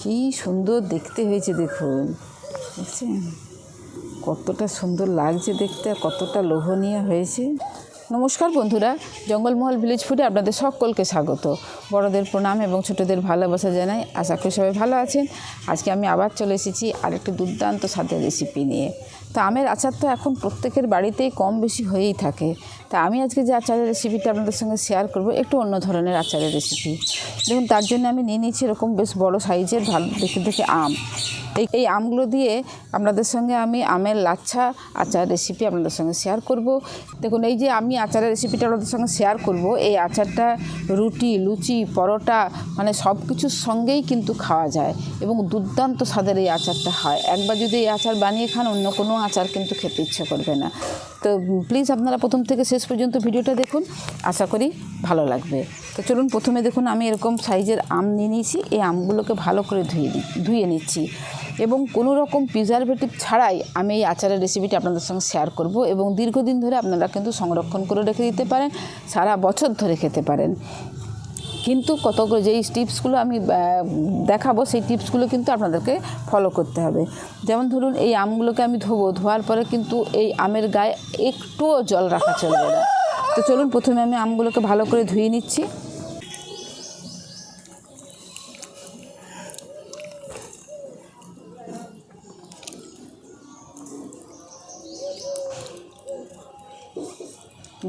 কি সুন্দর দেখতে হয়েছে দেখুন, বুঝছেন কতটা সুন্দর লাগছে দেখতে আর কতটা লোভনীয় হয়েছে। নমস্কার বন্ধুরা, জঙ্গলমহল ভিলেজ ফুডে আপনাদের সকলকে স্বাগত। বড়দের প্রণাম এবং ছোটদের ভালোবাসা জানাই। আশা করি সবাই ভালো আছেন। আজকে আমি আবার চলে এসেছি আরেকটি দুর্দান্ত স্বাদের রেসিপি নিয়ে। তো আমের আচার তো এখন প্রত্যেকের বাড়িতেই কম বেশি হয়েই থাকে। তা আমি আজকে যে আচারের রেসিপিটা আপনাদের সঙ্গে শেয়ার করব একটু অন্য ধরনের আচারের রেসিপি। দেখুন, তার জন্য আমি নিয়ে নিয়েছি এরকম বেশ বড় সাইজের ভালো দেখে আম। এই আমগুলো দিয়ে আপনাদের সঙ্গে আমি আমের লাচ্ছা আচার রেসিপি আপনাদের সঙ্গে শেয়ার করব। দেখুন, এই যে আমি আচারের রেসিপিটা আপনাদের সঙ্গে শেয়ার করব, এই আচারটা রুটি, লুচি, পরোটা মানে সব কিছুর সঙ্গেই কিন্তু খাওয়া যায় এবং দুর্দান্ত স্বাদের এই আচারটা হয়। একবার যদি এই আচার বানিয়ে খান, অন্য কোনো আচার কিন্তু খেতে ইচ্ছে করবে না। তো প্লিজ আপনারা প্রথম থেকে শেষ পর্যন্ত ভিডিওটা দেখুন, আশা করি ভালো লাগবে। তো চলুন, প্রথমে দেখুন আমি এরকম সাইজের আম নিয়ে নিয়েছি। এই আমগুলোকে ভালো করে ধুয়ে নিচ্ছি এবং কোনো রকম প্রিজারভেটিভ ছাড়াই আমি এই আচারের রেসিপিটি আপনাদের সঙ্গে শেয়ার করব এবং দীর্ঘদিন ধরে আপনারা কিন্তু সংরক্ষণ করে রেখে দিতে পারেন, সারা বছর ধরে খেতে পারেন। কিন্তু কতগুলো যেই টিপসগুলো আমি দেখাবো, সেই টিপসগুলো কিন্তু আপনাদেরকে ফলো করতে হবে। যেমন ধরুন, এই আমগুলোকে আমি ধোয়ার পরে কিন্তু এই আমের গায়ে একটুও জল রাখা চলবে না। তো চলুন, প্রথমে আমি আমগুলোকে ভালো করে ধুয়ে নিচ্ছি।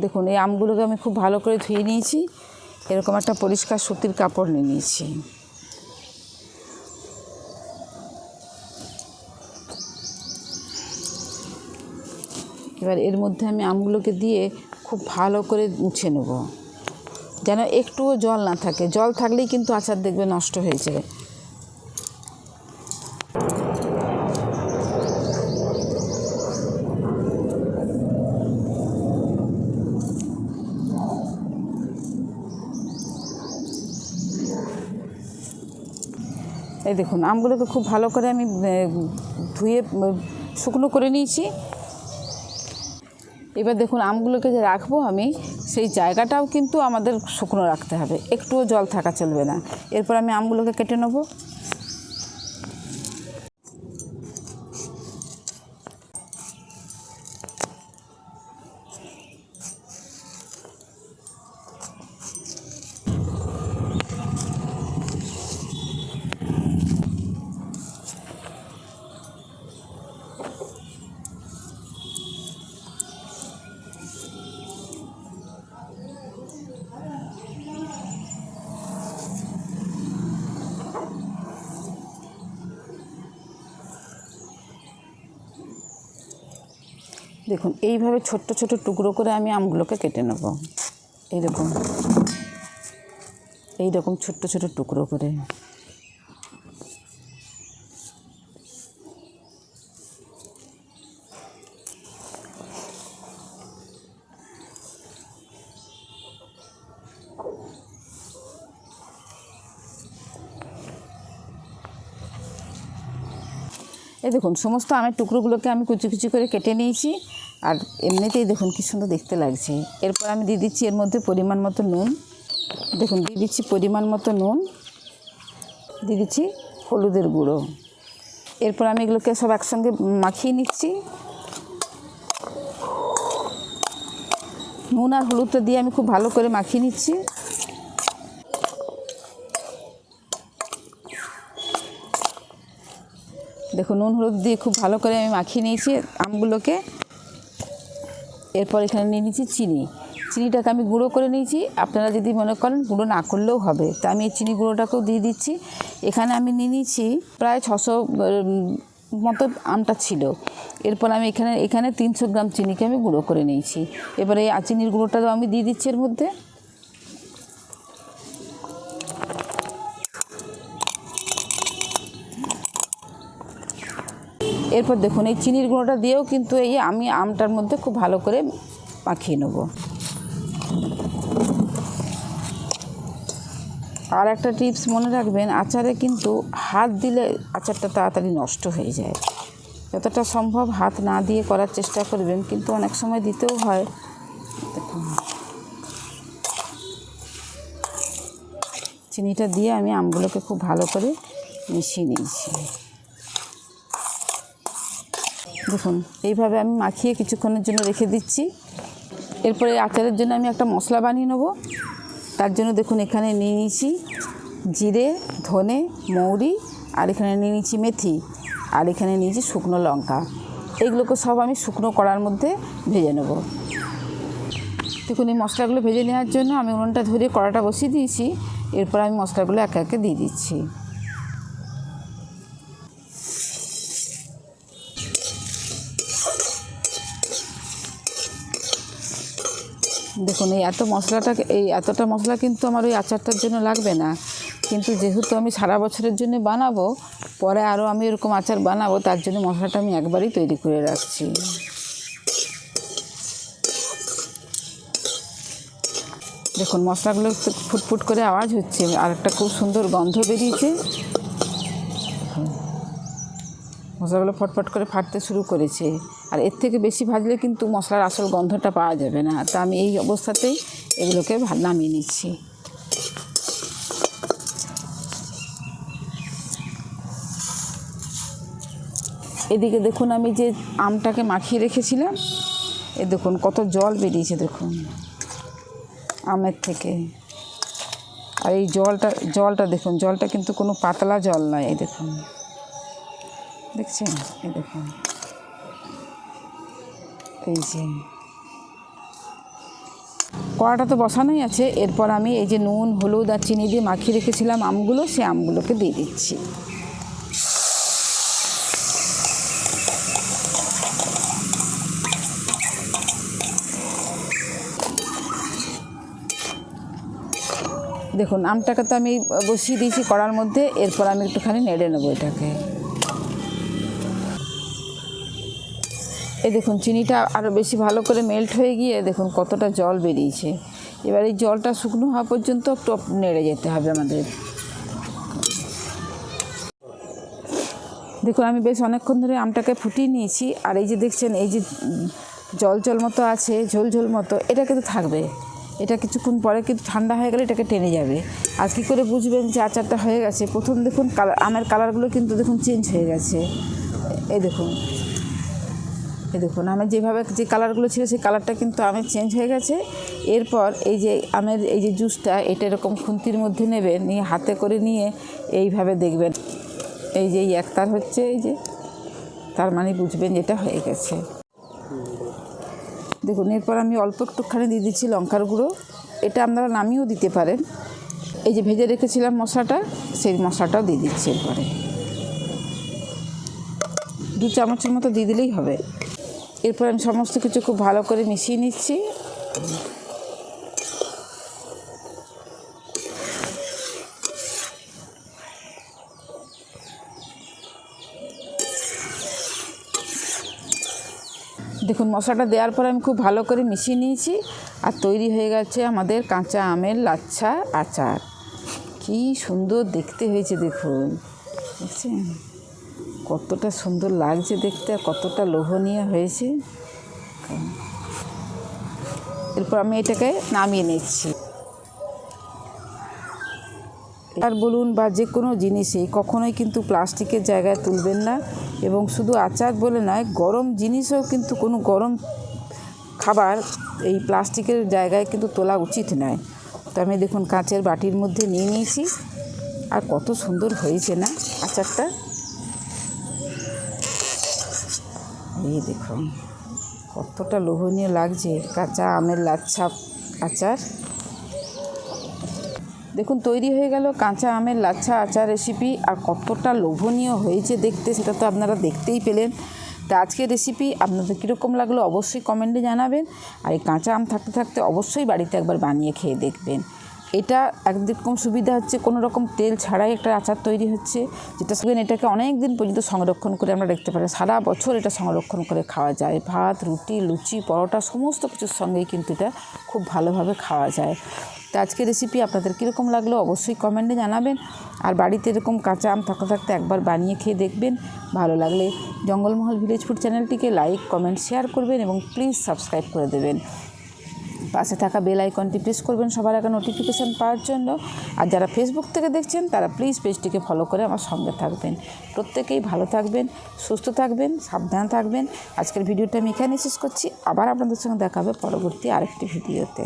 দেখুন, এই আমগুলোকে আমি খুব ভালো করে ধুয়ে নিয়েছি। এরকম একটা পরিষ্কার সুতির কাপড় নিয়ে নিয়েছি। এবার এর মধ্যে আমি আমগুলোকে দিয়ে খুব ভালো করে মুছে নেব, যেন একটুও জল না থাকে। জল থাকলেই কিন্তু আচার দেখবে নষ্ট হয়ে যায়। এই দেখুন, আমগুলোকে খুব ভালো করে আমি ধুয়ে শুকনো করে নিয়েছি। এবার দেখুন, আমগুলোকে যে রাখবো আমি, সেই জায়গাটাও কিন্তু আমাদের শুকনো রাখতে হবে, একটুও জল থাকা চলবে না। এরপর আমি আমগুলোকে কেটে নেব। দেখুন, এইভাবে ছোট্ট ছোট টুকরো করে আমি আমগুলোকে কেটে নেব। এইরকম ছোট্ট ছোট টুকরো করে। এই দেখুন, সমস্ত আমের টুকরোগুলোকে আমি কুচি কুচি করে কেটে নিয়েছি। আর এমনিতেই দেখুন কি সুন্দর দেখতে লাগছে। এরপর আমি দিয়ে দিচ্ছি এর মধ্যে পরিমাণ মতো নুন। দেখুন, দিয়ে দিচ্ছি পরিমাণ মতো নুন, দিয়ে দিচ্ছি হলুদের গুঁড়ো। এরপর আমি এগুলোকে সব একসঙ্গে মাখিয়ে নিচ্ছি। নুন আর হলুদটা দিয়ে আমি খুব ভালো করে মাখিয়ে নিচ্ছি। দেখুন, নুন হলুদ দিয়ে খুব ভালো করে আমি মাখিয়ে নিয়েছি আমগুলোকে। এরপর এখানে নিয়ে নিয়েছি চিনিটাকে আমি গুঁড়ো করে নিয়েছি। আপনারা যদি মনে করেন গুঁড়ো না করলেও হবে, তা আমি এই চিনি গুঁড়োটাকেও দিয়ে দিচ্ছি। এখানে আমি নিয়ে নিয়েছি প্রায় 600 মতো আমটা ছিল। এরপর আমি এখানে 300 গ্রাম চিনিকে আমি গুঁড়ো করে নিয়েছি। এবারে এই চিনির গুঁড়োটাও আমি দিয়ে দিচ্ছি এর মধ্যে। এরপর দেখুন, এই চিনির গুঁড়োটা দিয়েও কিন্তু আমি আমটার মধ্যে খুব ভালো করে মাখিয়ে নেব। আর একটা টিপস মনে রাখবেন, আচারে কিন্তু হাত দিলে আচারটা তাড়াতাড়ি নষ্ট হয়ে যায়। যতটা সম্ভব হাত না দিয়ে করার চেষ্টা করবেন, কিন্তু অনেক সময় দিতেও হয়। দেখুন, চিনিটা দিয়ে আমি আমগুলোকে খুব ভালো করে মিশিয়ে নিয়েছি। দেখুন এইভাবে আমি মাখিয়ে কিছুক্ষণের জন্য রেখে দিচ্ছি। এরপরে আচারের জন্য আমি একটা মশলা বানিয়ে নেব। তার জন্য দেখুন এখানে নিয়ে নিয়েছি জিরে, ধনে, মৌরি, আর এখানে নিয়ে নিয়েছি মেথি, আর এখানে নিয়েছি শুকনো লঙ্কা। এইগুলোকে সব আমি শুকনো কড়ার মধ্যে ভেজে নেব। দেখুন এই মশলাগুলো ভেজে নেওয়ার জন্য আমি উনুনটা ধরে কড়াটা বসিয়ে দিয়েছি। এরপর আমি মশলাগুলো একে একে দিয়ে দিচ্ছি। দেখুন এতটা মশলা কিন্তু আমার ওই আচারটার জন্য লাগবে না, কিন্তু যেহেতু আমি সারা বছরের জন্য বানাবো, পরে আরও আমি এরকম আচার বানাবো, তার জন্য মশলাটা আমি একবারই তৈরি করে রাখছি। দেখুন মশলাগুলো ফুটফুট করে আওয়াজ হচ্ছে, আর একটা খুব সুন্দর গন্ধ বেরিয়েছে। মশলাগুলো ফটফট করে ফাটতে শুরু করেছে, আর এর থেকে বেশি ভাজলে কিন্তু মশলার আসল গন্ধটা পাওয়া যাবে না। তা আমি এই অবস্থাতেই এগুলোকে নামিয়ে নিচ্ছি। এদিকে দেখুন আমি যে আমটাকে মাখিয়ে রেখেছিলাম, এ দেখুন কত জল বেরিয়েছে দেখুন আমের থেকে। আর এই জলটা দেখুন, জলটা কিন্তু কোনো পাতলা জল নয়। এই দেখুন, দেখছেন? এই দেখুন, এই যে কড়াটা তো বসানোই আছে। এরপর আমি এই যে নুন, হলুদ আর চিনি দিয়ে মাখিয়ে রেখেছিলাম আমগুলো, সেই আমগুলোকে দিয়ে দিচ্ছি। দেখুন আমটাকে তো আমি বসিয়ে দিয়েছি কড়ার মধ্যে। এরপর আমি একটুখানি নেড়ে নেবো এটাকে। এই দেখুন চিনিটা আরও বেশি ভালো করে মেল্ট হয়ে গিয়ে দেখুন কতটা জল বেরিয়েছে। এবার এই জলটা শুকনো হওয়া পর্যন্ত একটু নেড়ে যেতে হবে আমাদের। দেখুন আমি বেশ অনেকক্ষণ ধরে আমটাকে ফুটিয়ে নিয়েছি। আর এই যে দেখছেন এই যে জল মতো আছে, ঝোল মতো, এটা কিন্তু থাকবে। এটা কিছুক্ষণ পরে কিন্তু ঠান্ডা হয়ে গেলে এটাকে টেনে যাবে। আর কী করে বুঝবেন যে আচারটা হয়ে গেছে? প্রথম দেখুন আমের কালারগুলো কিন্তু দেখুন চেঞ্জ হয়ে গেছে। এই দেখুন আমের যে কালারগুলো ছিল সেই কালারটা কিন্তু আমের চেঞ্জ হয়ে গেছে। এরপর এই যে আমের এই যে জুসটা, এটা এরকম খুন্তির মধ্যে নেবেন, নিয়ে হাতে করে নিয়ে এইভাবে দেখবেন, এই যে এই একতার হচ্ছে, এই যে তার মানে বুঝবেন যেটা হয়ে গেছে। দেখুন এরপর আমি অল্প একটুখানি দিয়ে দিচ্ছি লঙ্কার গুঁড়ো। এটা আপনারা নামিয়েও দিতে পারেন। এই যে ভেজে রেখেছিলাম মশলাটা, সেই মশলাটাও দিয়ে দিচ্ছি। এরপরে 2 চামচের মতো দিয়ে দিলেই হবে। এরপর আমি সমস্ত কিছু খুব ভালো করে মিশিয়ে নিচ্ছি। দেখুন মশলাটা দেওয়ার পর আমি খুব ভালো করে মিশিয়ে নিয়েছি, আর তৈরি হয়ে গেছে আমাদের কাঁচা আমের লাচ্ছা আচার। কি সুন্দর দেখতে হয়েছে দেখুন, দেখছেন কতটা সুন্দর লাগছে দেখতে, আর কতটা লোভনীয় হয়েছে। এরপর আমি এটাকে নামিয়ে নিচ্ছি। আর বলুন বা যে কোনো জিনিসেই কখনোই কিন্তু প্লাস্টিকের জায়গায় তুলবেন না। এবং শুধু আচার বলে নয়, গরম জিনিসও কিন্তু কোনো গরম খাবার এই প্লাস্টিকের জায়গায় কিন্তু তোলা উচিত নয়। তো আমি দেখুন কাঁচের বাটির মধ্যে নিয়ে নিয়েছি। আর কত সুন্দর হয়েছে না আচারটা? এই দেখুন কতটা লোভনীয় লাগছে কাঁচা আমের লাচ্ছা আচার। দেখুন তৈরি হয়ে গেল কাঁচা আমের লাচ্ছা আচার রেসিপি। আর কতটা লোভনীয় হয়েছে দেখতে, সেটা তো আপনারা দেখতেই পেলেন। তো আজকের রেসিপি আপনাদের কীরকম লাগলো অবশ্যই কমেন্টে জানাবেন। আর এই কাঁচা আম থাকতে থাকতে অবশ্যই বাড়িতে একবার বানিয়ে খেয়ে দেখবেন। এটা একরকম সুবিধা হচ্ছে, কোনো রকম তেল ছাড়াই একটা আচার তৈরি হচ্ছে, যেটা এটাকে অনেক দিন পর্যন্ত সংরক্ষণ করে আমরা রাখতে পারি। সারা বছর এটা সংরক্ষণ করে খাওয়া যায়। ভাত, রুটি, লুচি, পরোটা সমস্ত কিছুর সঙ্গেই কিন্তু এটা খুব ভালোভাবে খাওয়া যায়। তো আজকের রেসিপি আপনাদের কীরকম লাগলো অবশ্যই কমেন্টে জানাবেন। আর বাড়িতে এরকম কাঁচা আম থাকতে থাকতে একবার বানিয়ে খেয়ে দেখবেন। ভালো লাগলে জঙ্গলমহল ভিলেজ ফুড চ্যানেলটিকে লাইক, কমেন্ট, শেয়ার করবেন এবং প্লিজ সাবস্ক্রাইব করে দেবেন। পাশে থাকা বেল আইকনটি প্রেস করবেন সবার আগে নোটিফিকেশান পাওয়ার জন্য। আর যারা ফেসবুক থেকে দেখছেন তারা প্লিজ পেজটিকে ফলো করে আমার সঙ্গে থাকবেন। প্রত্যেকেই ভালো থাকবেন, সুস্থ থাকবেন, সাবধান থাকবেন। আজকের ভিডিওটা আমি এখানে শেষ করছি। আবার আপনাদের সঙ্গে দেখা হবে পরবর্তী আরেকটি ভিডিওতে।